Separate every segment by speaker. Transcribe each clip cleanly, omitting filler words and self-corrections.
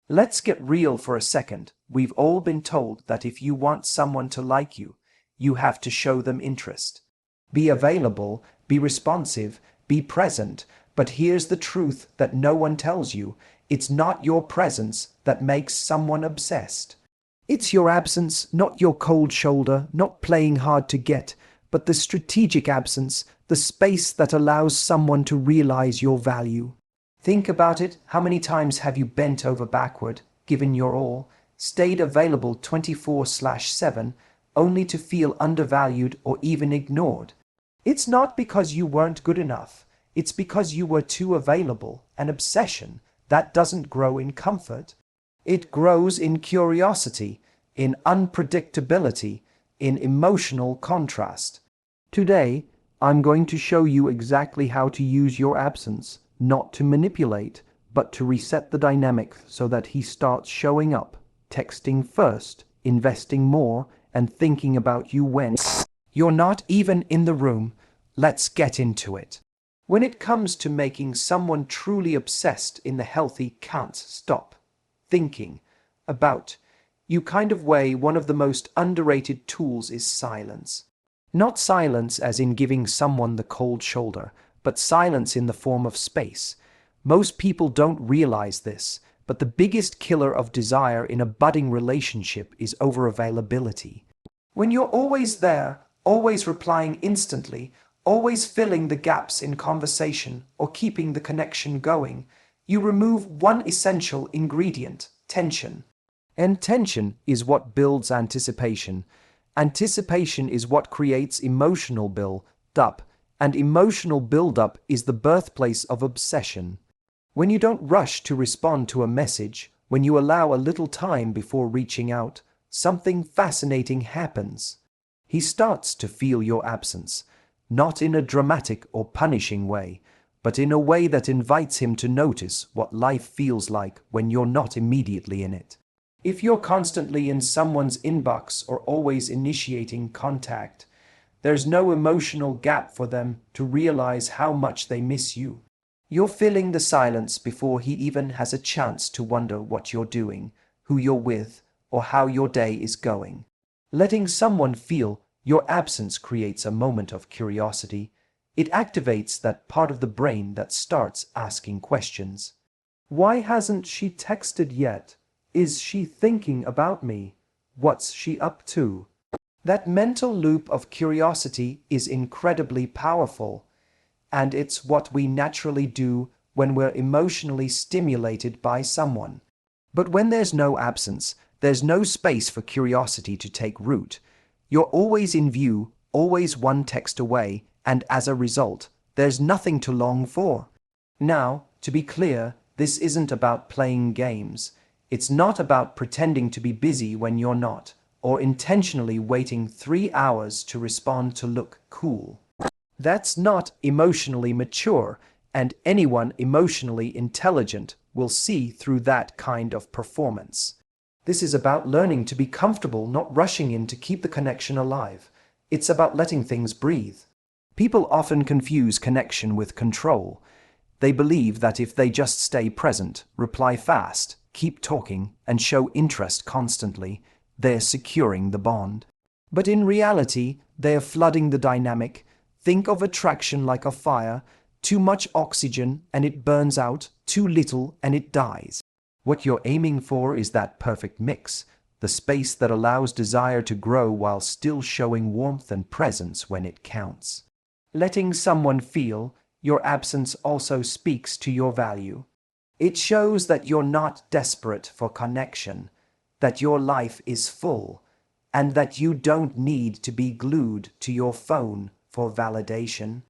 Speaker 1: Let's get real for a second. We've all been told that if you want someone to like you, you have to show them interest. Be available, be responsive, be present. But here's the truth that no one tells you. It's not your presence that makes someone obsessed. It's your absence, not your cold shoulder, not playing hard to get, but the strategic absence, the space that allows someone to realize your value. Think about it. How many times have you bent over backward, given your all, stayed available 24/7, only to feel undervalued or even ignored? It's not because you weren't good enough. It's because you were too available. An obsession that doesn't grow in comfort. It grows in curiosity, in unpredictability, in emotional contrast. Today, I'm going to show you exactly how to use your absence, not to manipulate, but to reset the dynamic so that he starts showing up, texting first, investing more, and thinking about you when you're not even in the room. Let's get into it. When it comes to making someone truly obsessed in the healthy can't stop thinking about you kind of way, one of the most underrated tools is silence. Not silence as in giving someone the cold shoulder, but silence in the form of space. Most people don't realize this, but the biggest killer of desire in a budding relationship is overavailability. When you're always there, always replying instantly, always filling the gaps in conversation or keeping the connection going, you remove one essential ingredient: tension. And tension is what builds anticipation. Anticipation is what creates emotional build-up, and emotional build-up is the birthplace of obsession. When you don't rush to respond to a message, when you allow a little time before reaching out, something fascinating happens. He starts to feel your absence, not in a dramatic or punishing way, but in a way that invites him to notice what life feels like when you're not immediately in it. If you're constantly in someone's inbox or always initiating contact, there's no emotional gap for them to realize how much they miss you. You're filling the silence before he even has a chance to wonder what you're doing, who you're with, or how your day is going. Letting someone feel your absence creates a moment of curiosity. It activates that part of the brain that starts asking questions. Why hasn't she texted yet? Is she thinking about me? What's she up to? That mental loop of curiosity is incredibly powerful, and it's what we naturally do when we're emotionally stimulated by someone. But when there's no absence, there's no space for curiosity to take root. You're always in view, always one text away, and as a result, there's nothing to long for. Now, to be clear, this isn't about playing games. It's not about pretending to be busy when you're not, or intentionally waiting 3 hours to respond to look cool. That's not emotionally mature, and anyone emotionally intelligent will see through that kind of performance. This is about learning to be comfortable, not rushing in to keep the connection alive. It's about letting things breathe. People often confuse connection with control. They believe that if they just stay present, reply fast, keep talking, and show interest constantly, they're securing the bond. But in reality, they're flooding the dynamic. Think of attraction like a fire. Too much oxygen and it burns out, too little and it dies. What you're aiming for is that perfect mix, the space that allows desire to grow while still showing warmth and presence when it counts. Letting someone feel your absence also speaks to your value. It shows that you're not desperate for connection, that your life is full, and that you don't need to be glued to your phone for validation.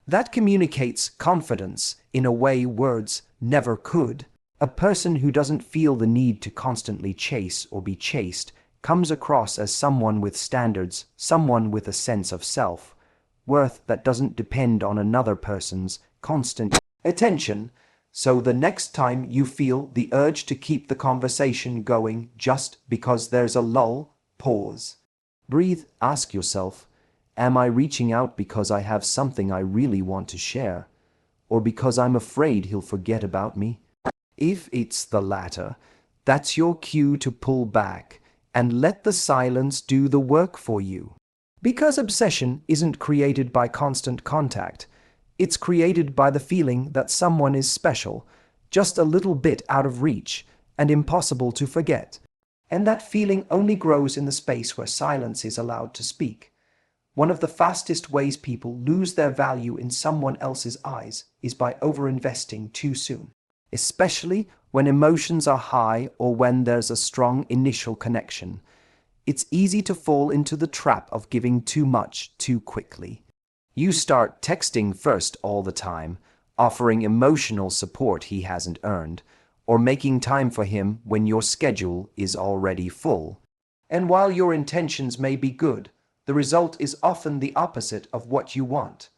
Speaker 1: That communicates confidence in a way words never could. A person who doesn't feel the need to constantly chase or be chased comes across as someone with standards, someone with a sense of self-worth that doesn't depend on another person's constant attention. So the next time you feel the urge to keep the conversation going just because there's a lull, pause. Breathe, ask yourself, am I reaching out because I have something I really want to share, or because I'm afraid he'll forget about me? If it's the latter, That's your cue to pull back and let the silence do the work for you. Because obsession isn't created by constant contact, it's created by the feeling that someone is special, just a little bit out of reach, and impossible to forget. And that feeling only grows in the space where silence is allowed to speak. One of the fastest ways people lose their value in someone else's eyes is by overinvesting too soon, especially when emotions are high or when there's a strong initial connection. It's easy to fall into the trap of giving too much too quickly. You start texting first all the time, offering emotional support he hasn't earned, or making time for him when your schedule is already full. And while your intentions may be good, the result is often the opposite of what you want.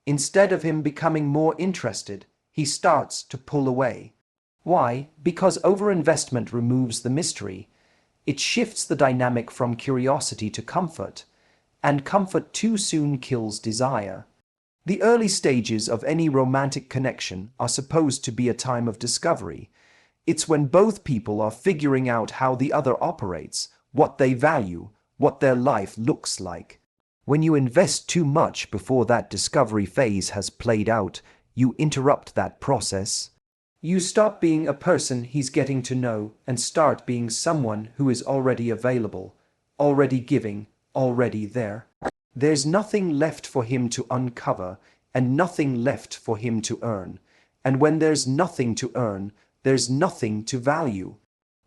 Speaker 1: Instead of him becoming more interested, he starts to pull away. Why? Because overinvestment removes the mystery. It shifts the dynamic from curiosity to comfort, and comfort too soon kills desire. The early stages of any romantic connection are supposed to be a time of discovery. It's when both people are figuring out how the other operates, what they value, what their life looks like. When you invest too much before that discovery phase has played out, you interrupt that process. You stop being a person he's getting to know and start being someone who is already available, already giving, already there. There's nothing left for him to uncover and nothing left for him to earn. And when there's nothing to earn, there's nothing to value.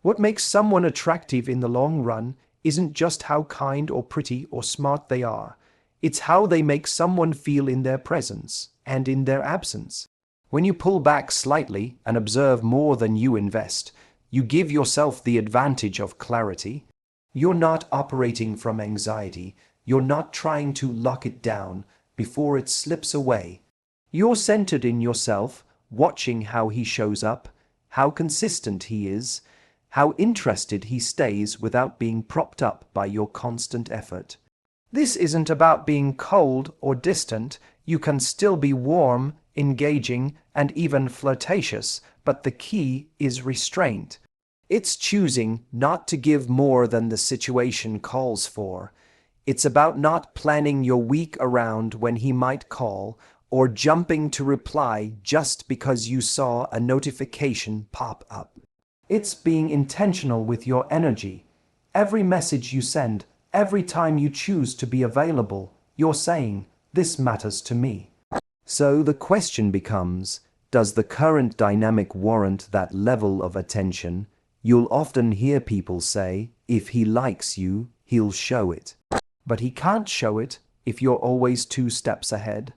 Speaker 1: What makes someone attractive in the long run isn't just how kind or pretty or smart they are. It's how they make someone feel in their presence and in their absence. When you pull back slightly and observe more than you invest, you give yourself the advantage of clarity. You're not operating from anxiety. You're not trying to lock it down before it slips away. You're centered in yourself, watching how he shows up, how consistent he is, how interested he stays without being propped up by your constant effort. This isn't about being cold or distant. You can still be warm, engaging, and even flirtatious, but the key is restraint. It's choosing not to give more than the situation calls for. It's about not planning your week around when he might call, or jumping to reply just because you saw a notification pop up. It's being intentional with your energy. Every message you send, every time you choose to be available, you're saying, "This matters to me." So the question becomes, does the current dynamic warrant that level of attention? You'll often hear people say, if he likes you, he'll show it. But he can't show it if you're always 2 steps ahead.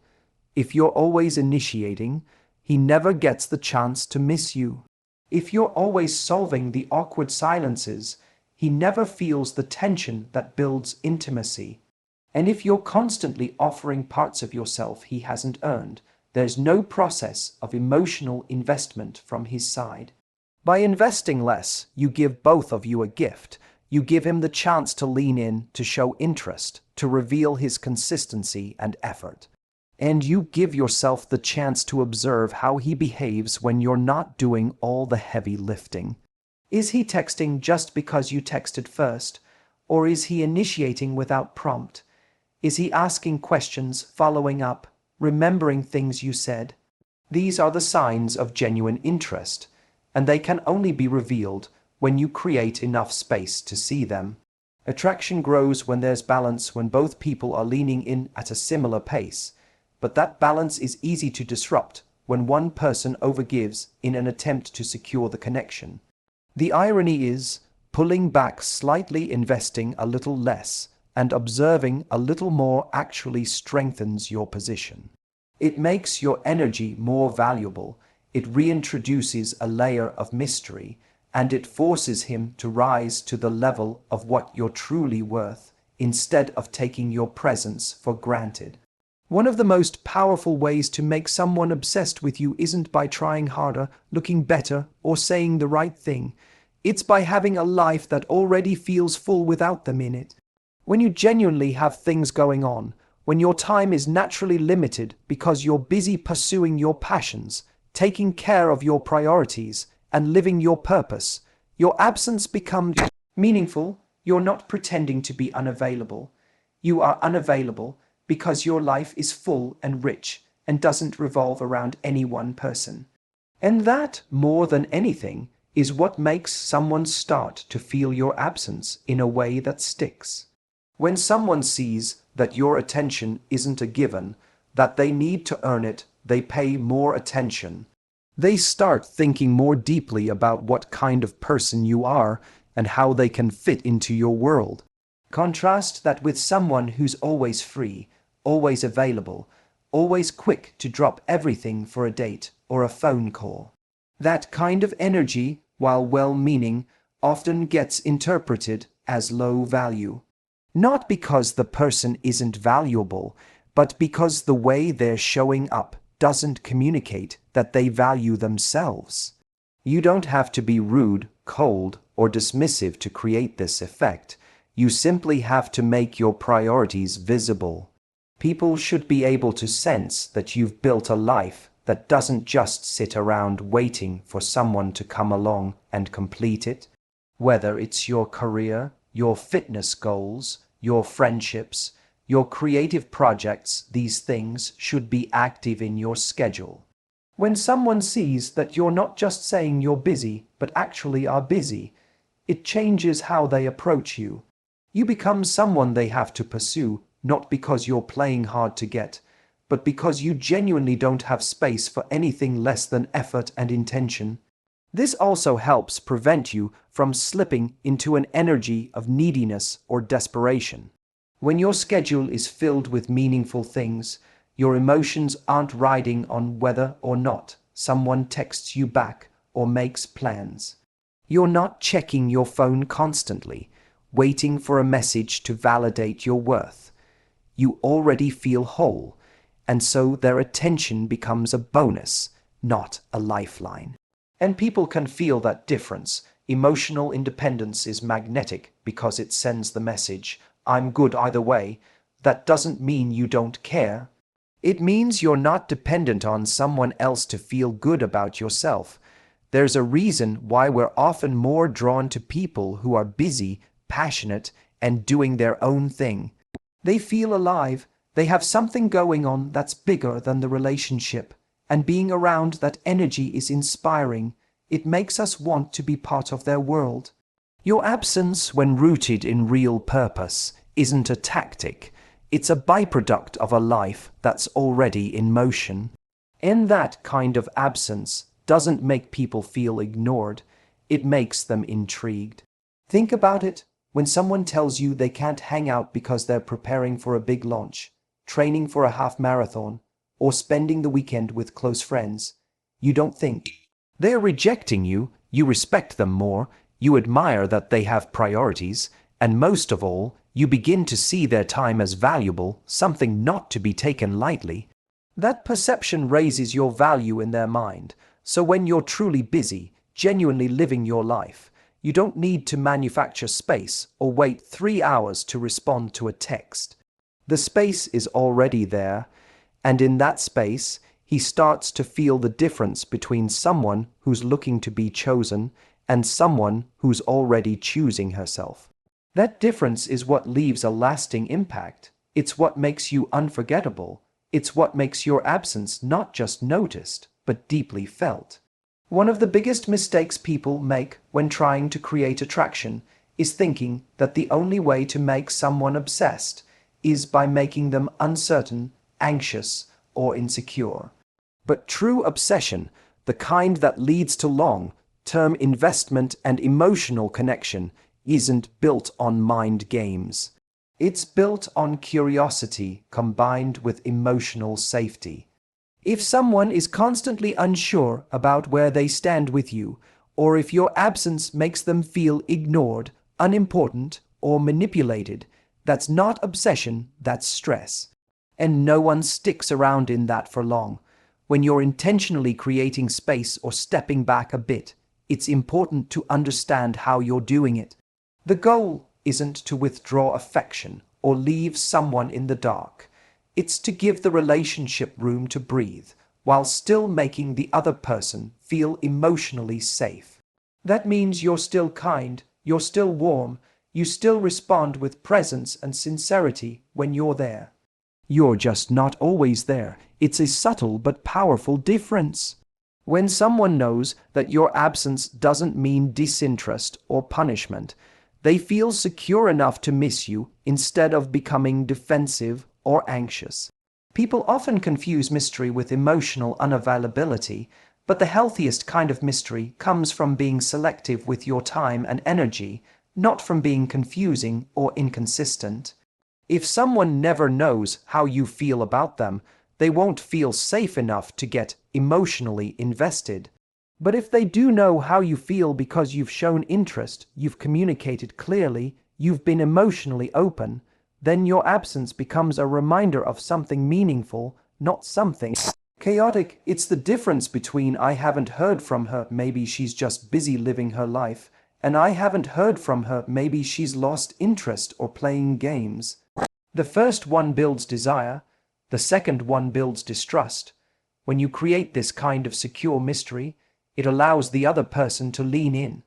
Speaker 1: If you're always initiating, he never gets the chance to miss you. If you're always solving the awkward silences, he never feels the tension that builds intimacy. And if you're constantly offering parts of yourself he hasn't earned, there's no process of emotional investment from his side. By investing less, you give both of you a gift. You give him the chance to lean in, to show interest, to reveal his consistency and effort. And you give yourself the chance to observe how he behaves when you're not doing all the heavy lifting. Is he texting just because you texted first? Or is he initiating without prompt? Is he asking questions, following up, remembering things you said? These are the signs of genuine interest, and they can only be revealed when you create enough space to see them. Attraction grows when there's balance, when both people are leaning in at a similar pace, but that balance is easy to disrupt when one person overgives in an attempt to secure the connection. The irony is, pulling back slightly, investing a little less, and observing a little more actually strengthens your position. It makes your energy more valuable, it reintroduces a layer of mystery, and it forces him to rise to the level of what you're truly worth, instead of taking your presence for granted. One of the most powerful ways to make someone obsessed with you isn't by trying harder, looking better, or saying the right thing. It's by having a life that already feels full without them in it. When you genuinely have things going on, when your time is naturally limited because you're busy pursuing your passions, taking care of your priorities, and living your purpose, Your absence becomes meaningful. You're not pretending to be unavailable. You are unavailable because your life is full and rich and doesn't revolve around any one person. And that, more than anything, is what makes someone start to feel your absence in a way that sticks. When someone sees that your attention isn't a given, that they need to earn it, they pay more attention. They start thinking more deeply about what kind of person you are and how they can fit into your world. Contrast that with someone who's always free, always available, always quick to drop everything for a date or a phone call. That kind of energy, while well-meaning, often gets interpreted as low value. Not because the person isn't valuable, but because the way they're showing up doesn't communicate that they value themselves. You don't have to be rude, cold, or dismissive to create this effect. You simply have to make your priorities visible. People should be able to sense that you've built a life that doesn't just sit around waiting for someone to come along and complete it. Whether it's your career, your fitness goals, your friendships, your creative projects, these things should be active in your schedule. When someone sees that you're not just saying you're busy, but actually are busy, it changes how they approach you. You become someone they have to pursue, not because you're playing hard to get, but because you genuinely don't have space for anything less than effort and intention. This also helps prevent you from slipping into an energy of neediness or desperation. When your schedule is filled with meaningful things, your emotions aren't riding on whether or not someone texts you back or makes plans. You're not checking your phone constantly, waiting for a message to validate your worth. You already feel whole, and so their attention becomes a bonus, not a lifeline. And people can feel that difference. Emotional independence is magnetic because it sends the message, I'm good either way. That doesn't mean you don't care. It means you're not dependent on someone else to feel good about yourself. There's a reason why we're often more drawn to people who are busy, passionate, and doing their own thing. They feel alive. They have something going on that's bigger than the relationship. And being around that energy is inspiring. It makes us want to be part of their world. Your absence, when rooted in real purpose, isn't a tactic. It's a byproduct of a life that's already in motion. And that kind of absence doesn't make people feel ignored. It makes them intrigued. Think about it. When someone tells you they can't hang out because they're preparing for a big launch, training for a half marathon, or spending the weekend with close friends, you don't think they're rejecting you. You respect them more. You admire that they have priorities. And most of all, you begin to see their time as valuable, something not to be taken lightly. That perception raises your value in their mind. So when you're truly busy, genuinely living your life, you don't need to manufacture space or wait 3 hours to respond to a text. The space is already there, and in that space, he starts to feel the difference between someone who's looking to be chosen and someone who's already choosing herself. That difference is what leaves a lasting impact. It's what makes you unforgettable. It's what makes your absence not just noticed, but deeply felt. One of the biggest mistakes people make when trying to create attraction is thinking that the only way to make someone obsessed is by making them uncertain, anxious, or insecure. But true obsession, the kind that leads to long-term investment and emotional connection, isn't built on mind games. It's built on curiosity combined with emotional safety. If someone is constantly unsure about where they stand with you, or if your absence makes them feel ignored, unimportant, or manipulated, that's not obsession, that's stress. And no one sticks around in that for long. When you're intentionally creating space or stepping back a bit, it's important to understand how you're doing it. The goal isn't to withdraw affection or leave someone in the dark. It's to give the relationship room to breathe while still making the other person feel emotionally safe. That means you're still kind, you're still warm, you still respond with presence and sincerity when you're there. You're just not always there. It's a subtle but powerful difference. When someone knows that your absence doesn't mean disinterest or punishment, they feel secure enough to miss you instead of becoming defensive or anxious. People often confuse mystery with emotional unavailability, but the healthiest kind of mystery comes from being selective with your time and energy, not from being confusing or inconsistent. If someone never knows how you feel about them, they won't feel safe enough to get emotionally invested. But if they do know how you feel because you've shown interest, you've communicated clearly, you've been emotionally open, then your absence becomes a reminder of something meaningful, not something chaotic. It's the difference between "I haven't heard from her, maybe she's just busy living her life," and "I haven't heard from her, maybe she's lost interest or playing games." The first one builds desire, the second one builds distrust. When you create this kind of secure mystery, it allows the other person to lean in.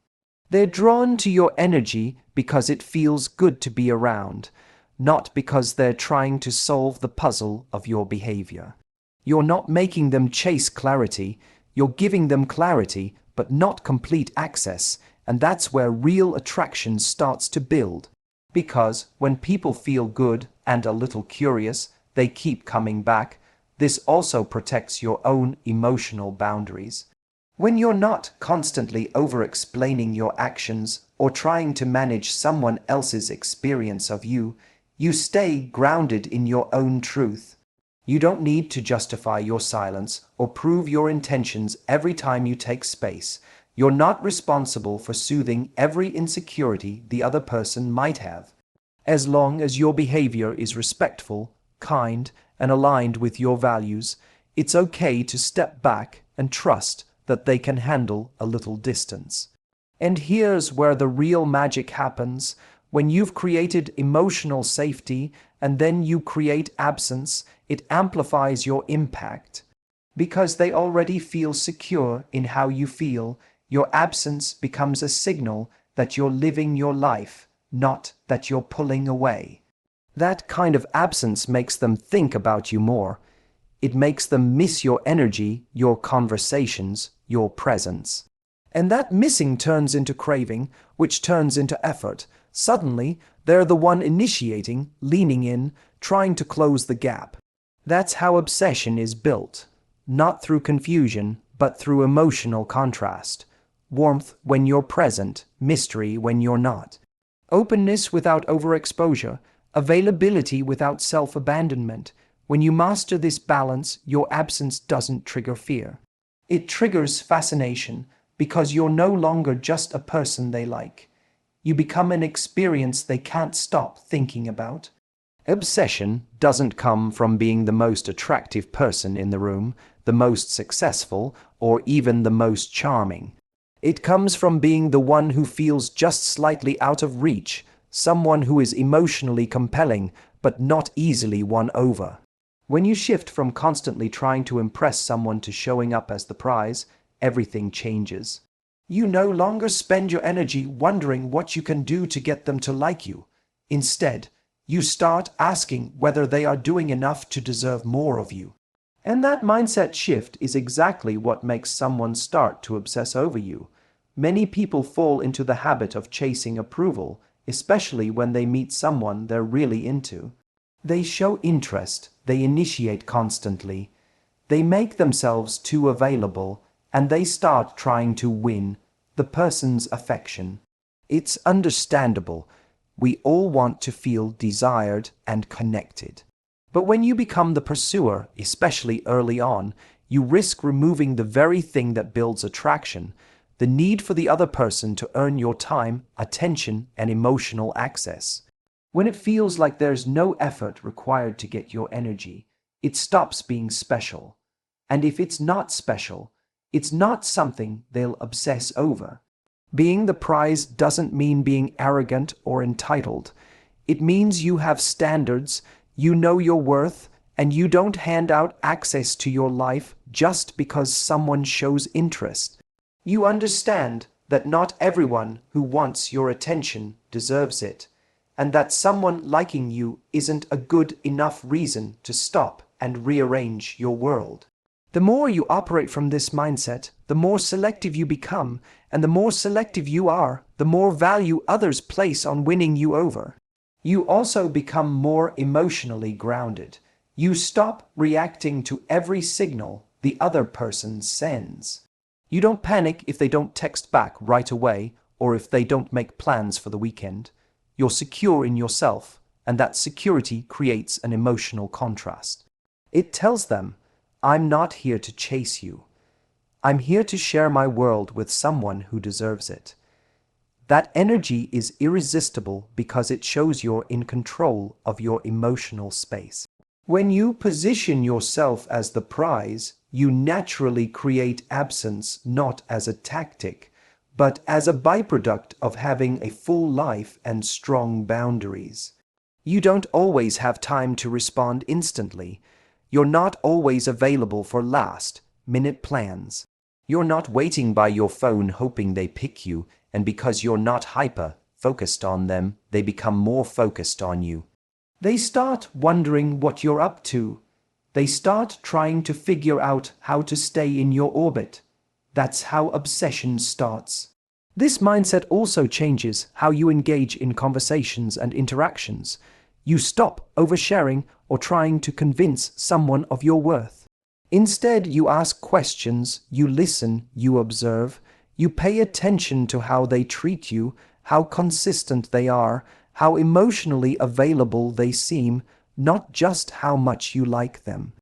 Speaker 1: They're drawn to your energy because it feels good to be around, not because they're trying to solve the puzzle of your behavior. You're not making them chase clarity, you're giving them clarity, but not complete access, and that's where real attraction starts to build. Because when people feel good and a little curious, they keep coming back. This also protects your own emotional boundaries. When you're not constantly over-explaining your actions or trying to manage someone else's experience of you, you stay grounded in your own truth. You don't need to justify your silence or prove your intentions every time you take space. You're not responsible for soothing every insecurity the other person might have. As long as your behavior is respectful, kind, and aligned with your values, it's okay to step back and trust that they can handle a little distance. And here's where the real magic happens. When you've created emotional safety and then you create absence, it amplifies your impact. Because they already feel secure in how you feel, your absence becomes a signal that you're living your life, not that you're pulling away. That kind of absence makes them think about you more. It makes them miss your energy, your conversations, your presence. And that missing turns into craving, which turns into effort. Suddenly, they're the one initiating, leaning in, trying to close the gap. That's how obsession is built. Not through confusion, but through emotional contrast. Warmth when you're present, mystery when you're not. Openness without overexposure, availability without self-abandonment. When you master this balance, your absence doesn't trigger fear. It triggers fascination, because you're no longer just a person they like. You become an experience they can't stop thinking about. Obsession doesn't come from being the most attractive person in the room, the most successful, or even the most charming. It comes from being the one who feels just slightly out of reach, someone who is emotionally compelling, but not easily won over. When you shift from constantly trying to impress someone to showing up as the prize, everything changes. You no longer spend your energy wondering what you can do to get them to like you. Instead, you start asking whether they are doing enough to deserve more of you. And that mindset shift is exactly what makes someone start to obsess over you. Many people fall into the habit of chasing approval, especially when they meet someone they're really into. They show interest, they initiate constantly, they make themselves too available, and they start trying to win the person's affection. It's understandable. We all want to feel desired and connected. But when you become the pursuer, especially early on, you risk removing the very thing that builds attraction, the need for the other person to earn your time, attention, and emotional access. When it feels like there's no effort required to get your energy, it stops being special. And if it's not special, it's not something they'll obsess over. Being the prize doesn't mean being arrogant or entitled. It means you have standards, you know your worth, and you don't hand out access to your life just because someone shows interest. You understand that not everyone who wants your attention deserves it, and that someone liking you isn't a good enough reason to stop and rearrange your world. The more you operate from this mindset, the more selective you become, and the more selective you are, the more value others place on winning you over. You also become more emotionally grounded. You stop reacting to every signal the other person sends. You don't panic if they don't text back right away or if they don't make plans for the weekend. You're secure in yourself, and that security creates an emotional contrast. It tells them, I'm not here to chase you. I'm here to share my world with someone who deserves it. That energy is irresistible because it shows you're in control of your emotional space. When you position yourself as the prize, you naturally create absence not as a tactic, but as a byproduct of having a full life and strong boundaries. You don't always have time to respond instantly. You're not always available for last-minute plans. You're not waiting by your phone hoping they pick you, and because you're not hyper-focused on them, they become more focused on you. They start wondering what you're up to. They start trying to figure out how to stay in your orbit. That's how obsession starts. This mindset also changes how you engage in conversations and interactions. You stop oversharing or trying to convince someone of your worth. Instead, you ask questions, you listen, you observe, you pay attention to how they treat you, how consistent they are, how emotionally available they seem, not just how much you like them.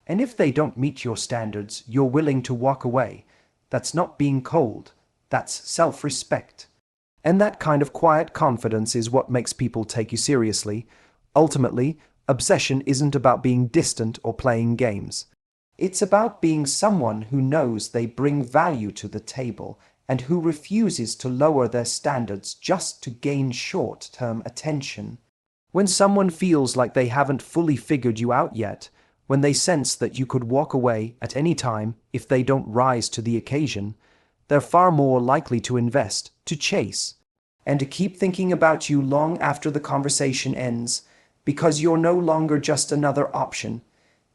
Speaker 1: And if they don't meet your standards, you're willing to walk away. That's not being cold. That's self-respect. And that kind of quiet confidence is what makes people take you seriously. Ultimately, obsession isn't about being distant or playing games. It's about being someone who knows they bring value to the table and who refuses to lower their standards just to gain short-term attention. When someone feels like they haven't fully figured you out yet, when they sense that you could walk away at any time if they don't rise to the occasion, they're far more likely to invest, to chase, and to keep thinking about you long after the conversation ends, because you're no longer just another option.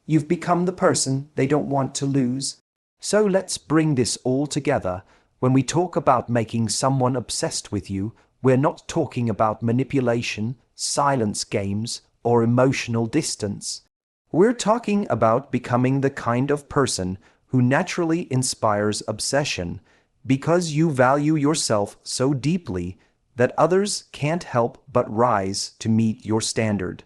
Speaker 1: You've become the person they don't want to lose. So let's bring this all together. When we talk about making someone obsessed with you, we're not talking about manipulation, silence games, or emotional distance. We're talking about becoming the kind of person who naturally inspires obsession because you value yourself so deeply that others can't help but rise to meet your standard.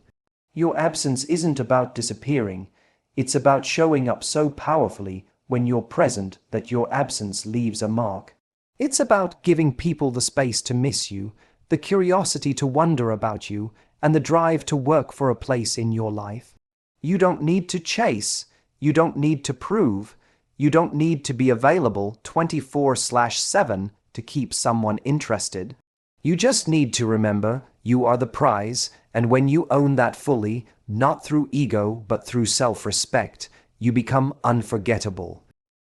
Speaker 1: Your absence isn't about disappearing. It's about showing up so powerfully when you're present that your absence leaves a mark. It's about giving people the space to miss you, the curiosity to wonder about you, and the drive to work for a place in your life. You don't need to chase. You don't need to prove. You don't need to be available 24/7 to keep someone interested. You just need to remember you are the prize, and when you own that fully, not through ego but through self-respect, you become unforgettable.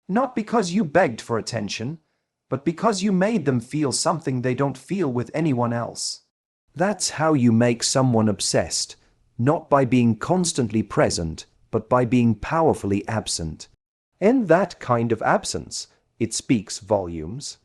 Speaker 1: Not because you begged for attention, but because you made them feel something they don't feel with anyone else. That's how you make someone obsessed, not by being constantly present, but by being powerfully absent. And that kind of absence, it speaks volumes.